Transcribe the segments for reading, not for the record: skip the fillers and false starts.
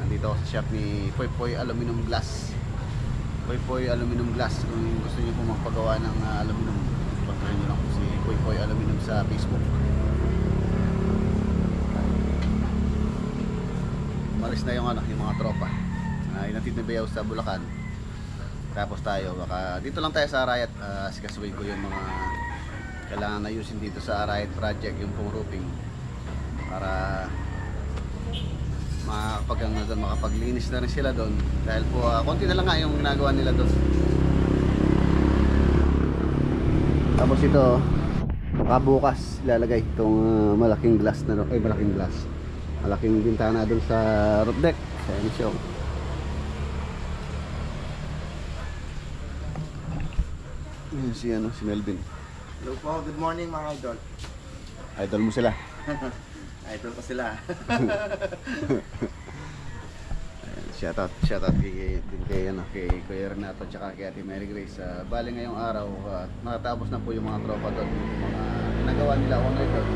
Nandito ako sa shop ni Poy Poy Aluminum Glass. Poy Poy Aluminum Glass. Kung gusto niyo po magpagawa ng aluminum, pagkain niyo lang po si Poy Poy Aluminum sa Facebook. Umalis na yung mga tropa. Inatid na bayaw sa Bulacan. Tapos tayo, baka dito lang tayo sa Arayat. Sikasuin ko yung mga kailangan ayusin dito sa Arayat project, yung pong roofing. Para makapaglinis na rin sila doon. Dahil po, konti na lang nga yung ginagawa nila doon. Tapos ito, bukas ilalagay itong malaking glass na malaking bintana doon sa roof deck sa emisyon. Yan si Melvin. Hello po, good morning mga idol. Idol mo sila. Idol ko sila. Shoutout kay Kuya Renato at kay Ate Mary Grace. Bali ngayong araw, nakatapos na po yung mga tropa doon. Mga ginagawa nila owner doon.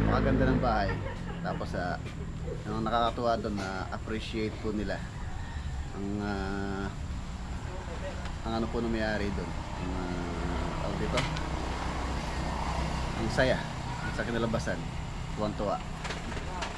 Napakaganda ng bahay. Tapos ang nakakatuwa doon na appreciate po nila ang ano po na may-ari doon. Ang dito. Ang saya sa kinalabasan. Tuwan-tuwa.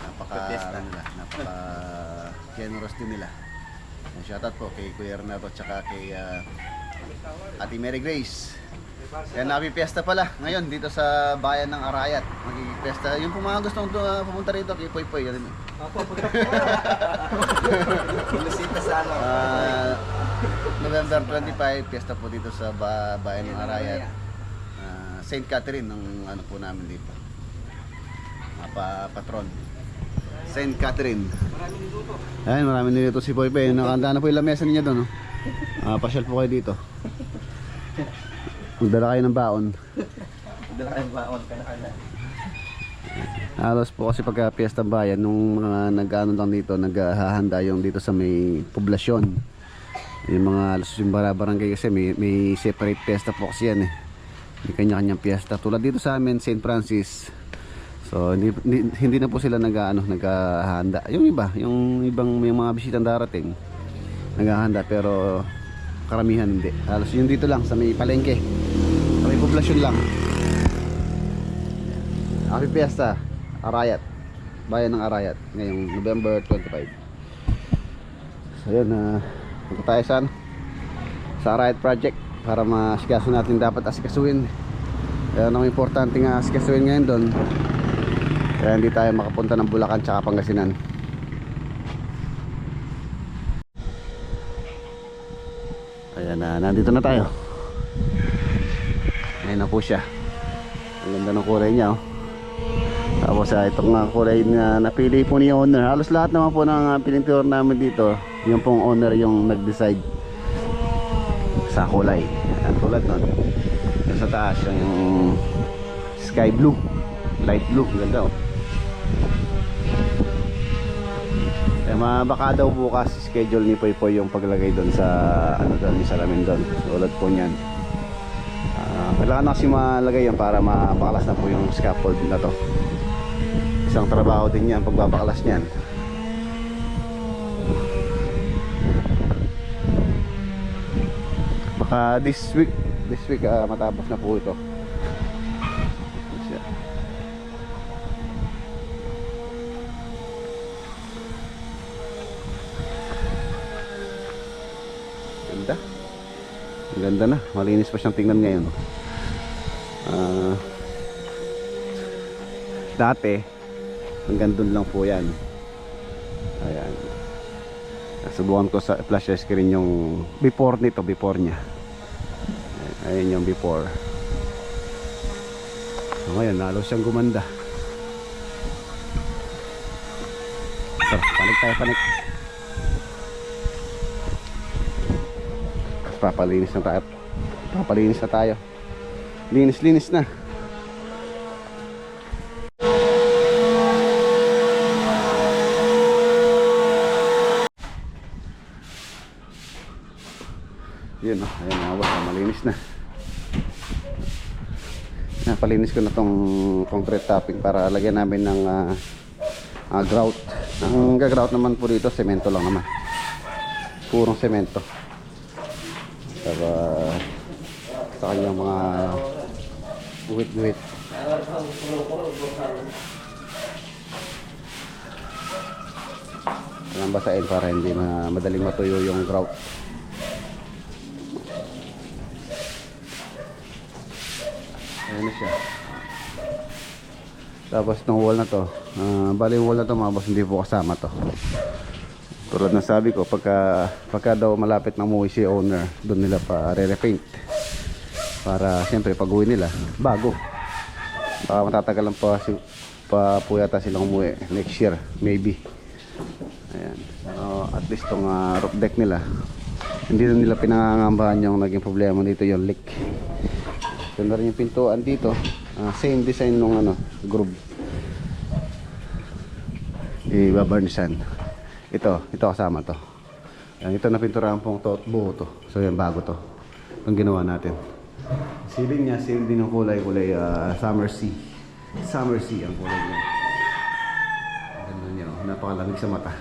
Napaka generous din nila. Shoutout po kay Kuya Renato at kay Ate Mary Grace. Yan, napipiesta pala ngayon dito sa bayan ng Arayat. Magpipiesta. Yung po mga gustong pumunta rito kay Poy Poy. Bumisita sa ano. November 25, piyesta po dito sa bayan ng Arayat. St. Catherine ang ano po namin dito. Patron. St. Catherine. Ayun, maraming nilito si Poy Poy. Nakahanda na po yung lamesa niya doon. Pasyal po kayo dito. Magdala kayo ng baon. Magdala kayo ng baon. Halos po kasi pagka piyesta bayan, nung mga nag-ano lang dito, naghahanda yung dito sa may poblasyon. Yung mga yung barangay kasi may separate piyesta po kasi yan eh. May kanya-kanyang piyesta. Tulad dito sa amin, St. Francis. So hindi na po sila naghahanda. Yung ibang may mga bisitang darating naghahanda, pero karamihan hindi. Halos yung dito lang sa may palengke, sa may poblasyon lang. Happy Fiesta, Arayat, bayan ng Arayat, ngayong November 25. So yun, punta tayo sa Arayat project para masikaso natin dapat asikasuin. Kaya ang importante nga asikasuin ngayon doon, kaya hindi tayo makapunta ng Bulacan tsaka Pangasinan. Ayan, nandito na tayo. Ayan na po siya. Ang ganda ng kulay niya, oh. Tapos itong kulay na napili po ni owner. Halos lahat naman po ng pinintura namin dito, yung pong owner yung nag-decide sa kulay. Ayan, tulad nun yung sa taas, yung sky blue, light blue. Ganda, oh. Baka daw bukas schedule ni Poy Poy yung paglagay doon sa yung salamin doon. Tulad po niyan. Kailangan na kasi malagay yan para mapakalas na po yung scaffold na to. Isang trabaho din yan pagbabakalas niyan. Baka this week matapos na po ito. Ang ganda na, malinis pa siyang tingnan ngayon. Dati hanggang dun lang po yan. Ayan, nasubukan ko sa flash screen yung before nito, before nya. Ayan yung before. So, ngayon halos siyang gumanda. Tara, panik. Papalinis na tayo. Linis na. Yun, ayan na, malinis na. Napalinis ko na tong concrete topping para lagyan namin ng grout. Ang gagrout naman po dito, semento lang naman. Purong semento. Saka sa kanyang mga guhit-guhit. Kailangan basahin para hindi na madaling matuyo yung grout. Ayan na siya. Tapos itong wall na to, bali yung wall na to mga boss, hindi po kasama to. Tulad na sabi ko, pagka daw malapit na umuwi si owner, doon nila pa re-repaint. Para siyempre pag uwi nila, bago. Baka matatagalan pa po yata silang umuwi next year, maybe. Ayan. At least itong roof deck nila, hindi na nila pinangangambahan yung naging problema dito, yung leak. Ito na rin yung pintuan dito. Same design nung groove. Ibabarnisan. Ito kasama to. Yan, ito na pinturahan pong to, buo to. So yan, bago to. Itong ginawa natin. Ceiling niya, same din yung kulay summer sea. Summer sea ang kulay niya. Ganda niya, napakalamig sa mata.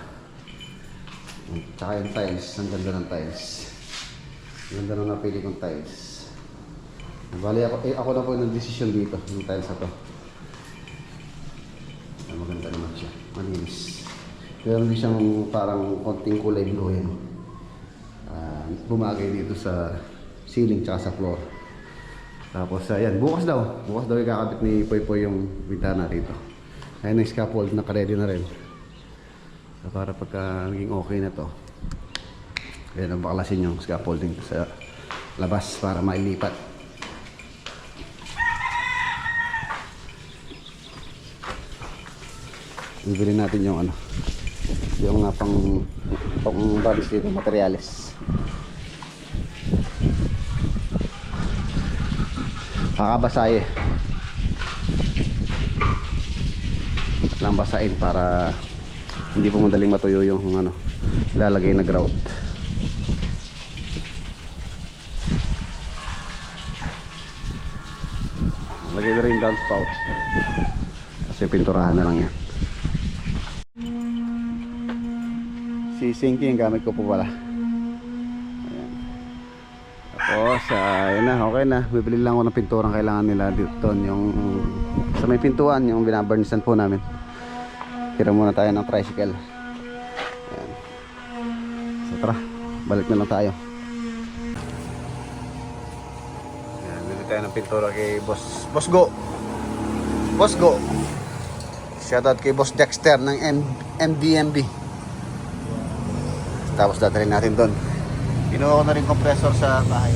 Tsaka yung tiles, ang ganda ng tiles. Ang ganda ng napili kong tiles. Bali ako na po yung nag-decision dito, yung tiles na to. Maganda naman siya, malinis. Meron din siyang parang konting kulay blue yan. Bumagay dito sa ceiling tsaka sa floor. Tapos ayan, bukas daw ikakabit ni Poy Poy yung bintana dito. Ayan ang scaffold, naka-ready na rin. So, para pagka naging okay na to, ayan ang baklasin yung scaffolding sa labas para mailipat. Bibili natin yung yung pang balis dito, materials. Kakabasay lang basain para hindi po madaling matuyo yung lalagay na grout. Lagay na rin downspout kasi pinturahan na lang yan. Si sinky yung gamit ko po pala. Ayan. Tapos ayan na, okay na. Bibili lang ako ng pinturang kailangan nila dito. Yung sa may pintuan, yung binabarnisan po namin. Tira muna tayo ng tricycle. Ayan. So tara, balik na lang tayo. Ayan, bibili tayo ng pintura kay Boss Go. Boss Go. Shoutout kay Boss Dexter ng MDMB. Tapos dadalhin natin doon. Kinuha ko na rin compressor sa bahay.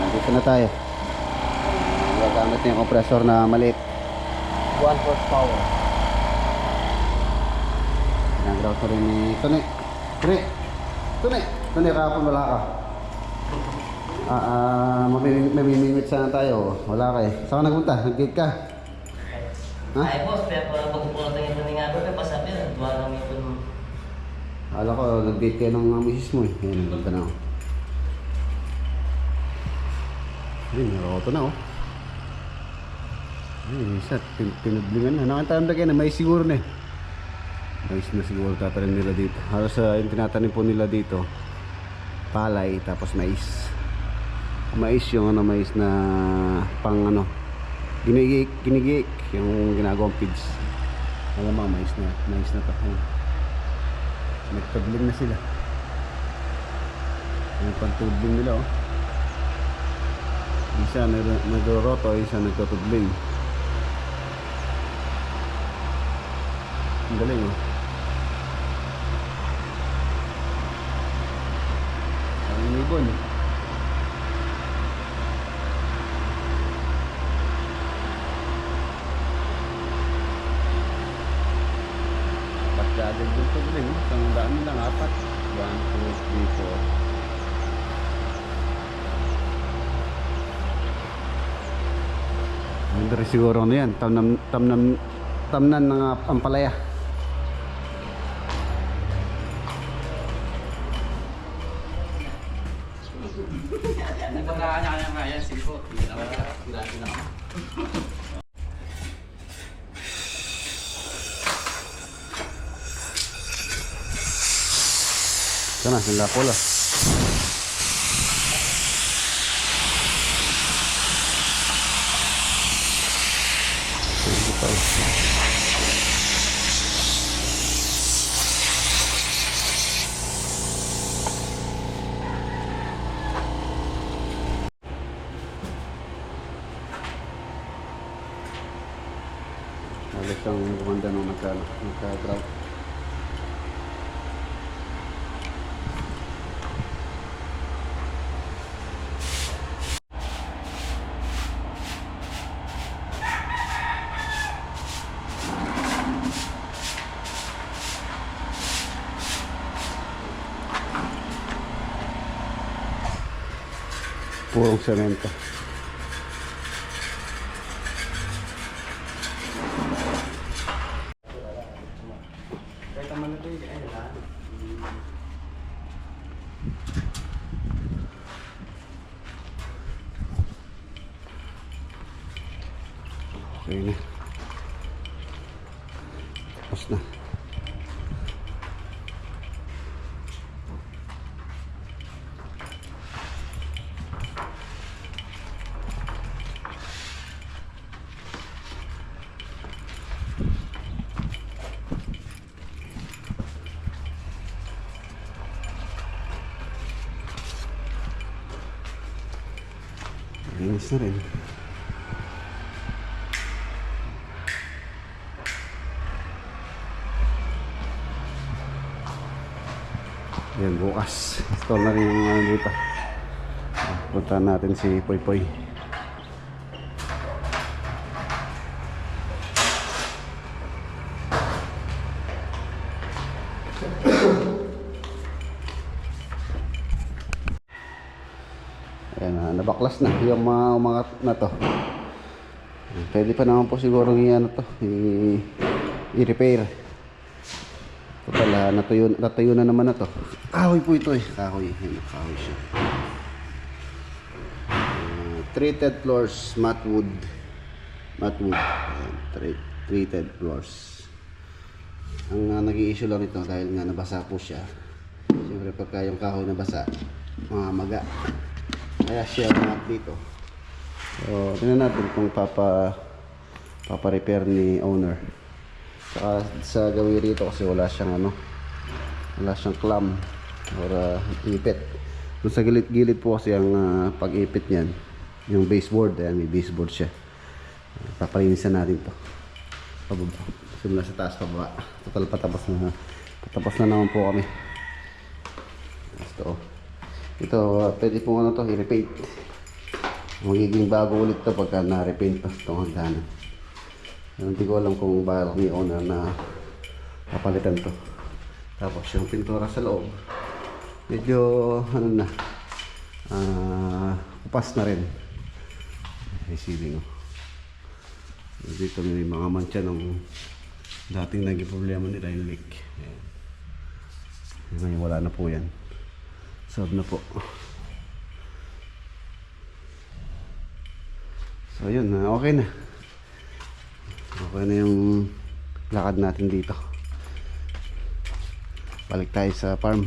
Nandito na tayo. Gagamit na yung compressor na maliit. 1 horsepower. Nag-grout na rin ni Tony. Tuni, kahapon wala ka. Mamimingwit sana tayo. Wala ka eh. Saan ka nagpunta? Nag-gate ka? Ha? Ay boss, pero pagpupunta ng ito nga doon, pasabi na, duwa lang ito. Alam ko, nag-gate kayo ng misis mo eh. Ayan, nagpunta na ako. Ayun, naroto na oh. Ayun, isa, pinudlingan na. Nakantanda kayo na, may siguro na eh. Mais na siguro tatanim nila dito. Halos yung tinatanim po nila dito, palay tapos mais. Mais yung mais na pang ginigik yung ginagawang pigs. Alam mo, mais na to. Nagtudling na sila. Yung pantudling nila oh. Isa nagro-roto, isa nagtutudling. Ang galing oh. Ang ibon. Pagkagad yung tubig, isang daan lang, 4. 1, 2, 3, 4. Hindi rin siguro yan. Tamnan ng ampalaya. Kung pagkakanya-kanya nga yan, sige po. Hindi naman grabe na ako. Sana, sila pula. Alis ang kumanda nung nagka-drop. Purong semento. Kahit naman ito yung kaya nila. Okay na. Tapos na. Linis na rin. Yan, bukas install na rin yung ano dito. Puntahan natin si Poy Poy. Ayan, nabaklas na yung mga umangat na to. Pwede pa naman po siguro i-ano to, i-repair. Total, natuyo na naman na to. Kahoy po ito eh. Kahoy. Ayan, kahoy siya. Treated floors, matte wood. Matte wood. Ayan, treated floors. Ang nag-i-issue lang ito dahil nga nabasa po siya. Siyempre pagka yung kahoy nabasa, mamaga. Kaya siya umangat dito. So, tingnan natin kung papa-repair ni owner. Saka sa gawin rito kasi wala siyang clamp or ipit. Doon sa gilid-gilid po kasi ang pag-ipit niyan, yung baseboard, ayan, may baseboard siya. Papalinisan natin to. Pababa. Simula sa taas pababa. Total patapos na naman po kami. Ito, pwede po i-repaint. Magiging bago ulit to pagka na-repaint to itong hagdanan. Hindi ko alam kung balak ni owner na papalitan to. Tapos yung pintura sa loob, medyo upas na rin. Receiving. Dito may mga mancha nung dating naging problema nila yung leak. Ayan. Ngayon wala na po yan. Solve na po. So yun, okay na. Okay na yung lakad natin dito. Balik tayo sa farm.